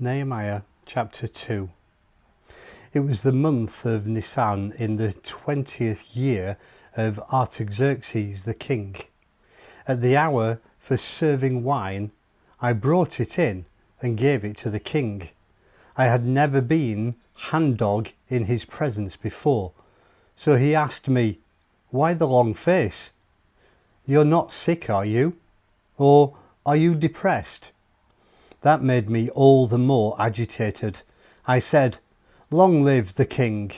Nehemiah chapter 2. It was the month of Nisan in the 20th year of Artaxerxes the king. At the hour for serving wine, I brought it in and gave it to the king. I had never been hangdog in his presence before, so he asked me, "Why the long face? You're not sick, are you? Or are you depressed?" That made me all the more agitated. I said, "Long live the king.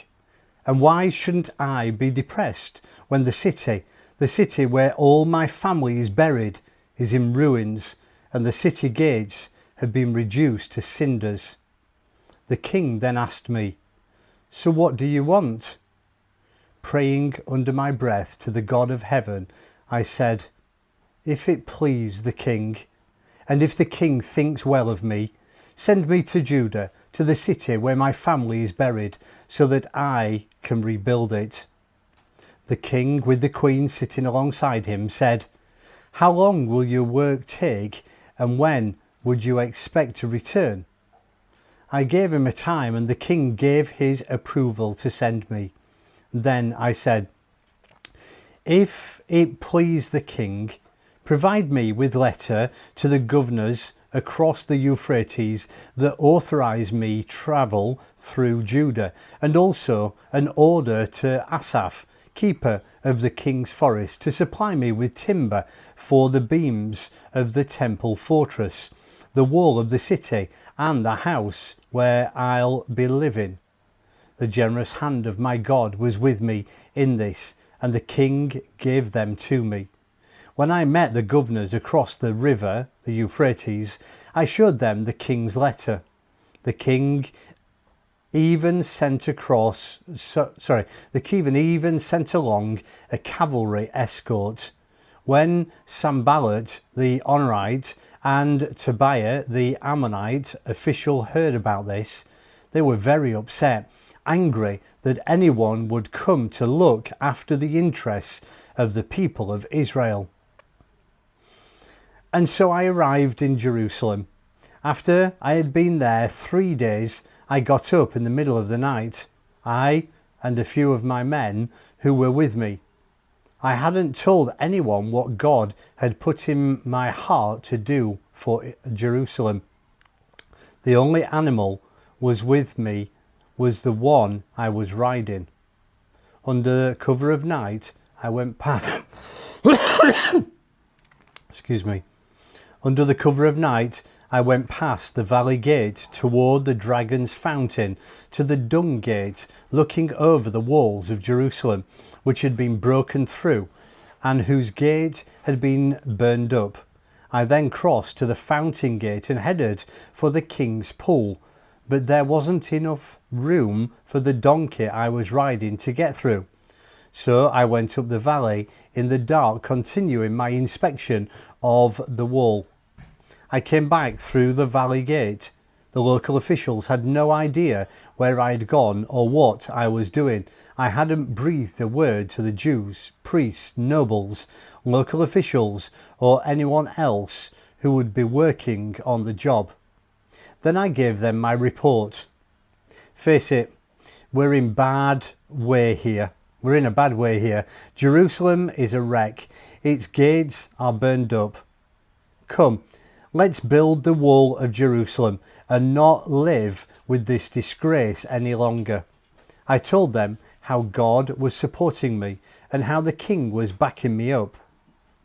And why shouldn't I be depressed when the city where all my family is buried, is in ruins, and the city gates have been reduced to cinders?" The king then asked me, "So what do you want?" Praying under my breath to the God of heaven, I said, "If it please the king, and if the king thinks well of me, send me to Judah, to the city where my family is buried, so that I can rebuild it." The king, with the queen sitting alongside him, said, "How long will your work take, and when would you expect to return?" I gave him a time, and the king gave his approval to send me. Then I said, "If it please the king, provide me with letter to the governors across the Euphrates that authorize me travel through Judah, and also an order to Asaph, keeper of the king's forest, to supply me with timber for the beams of the temple fortress, the wall of the city, and the house where I'll be living." The generous hand of my God was with me in this, and the king gave them to me. When I met the governors across the river, the Euphrates, I showed them the king's letter. The king even sent along a cavalry escort. When Sanballat the Horonite and Tobiah the Ammonite official heard about this, they were very upset, angry that anyone would come to look after the interests of the people of Israel. And so I arrived in Jerusalem. After I had been there 3 days, I got up in the middle of the night, I and a few of my men who were with me. I hadn't told anyone what God had put in my heart to do for Jerusalem. The only animal was with me was the one I was riding. Under cover of night, I went past Under the cover of night, I went past the valley gate toward the dragon's fountain to the Dung Gate, looking over the walls of Jerusalem, which had been broken through and whose gate had been burned up. I then crossed to the fountain gate and headed for the king's pool, but there wasn't enough room for the donkey I was riding to get through. So I went up the valley in the dark, continuing my inspection of the wall. I came back through the valley gate. The local officials had no idea where I'd gone or what I was doing. I hadn't breathed a word to the Jews, priests, nobles, local officials, or anyone else who would be working on the job. Then I gave them my report. "Face it, we're in a bad way here. Jerusalem is a wreck. Its gates are burned up. Come, let's build the wall of Jerusalem and not live with this disgrace any longer." I told them how God was supporting me and how the king was backing me up.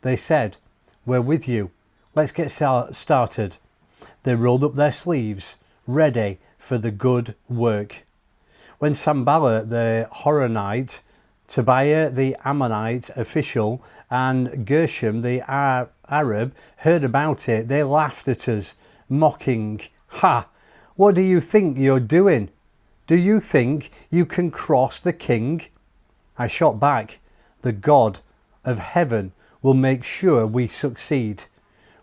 They said, "We're with you. Let's get started." They rolled up their sleeves, ready for the good work. When Sanballat the Horonite, Tobiah the Ammonite official, and Geshem the Arab heard about it, they laughed at us, mocking, "Ha! What do you think you're doing? Do you think you can cross the king?" I shot back, "The God of heaven will make sure we succeed.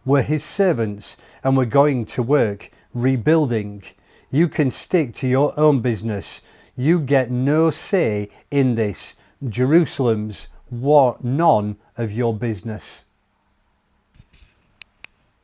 We're his servants and we're going to work rebuilding. You can stick to your own business. You get no say in this. Jerusalem's none of your business."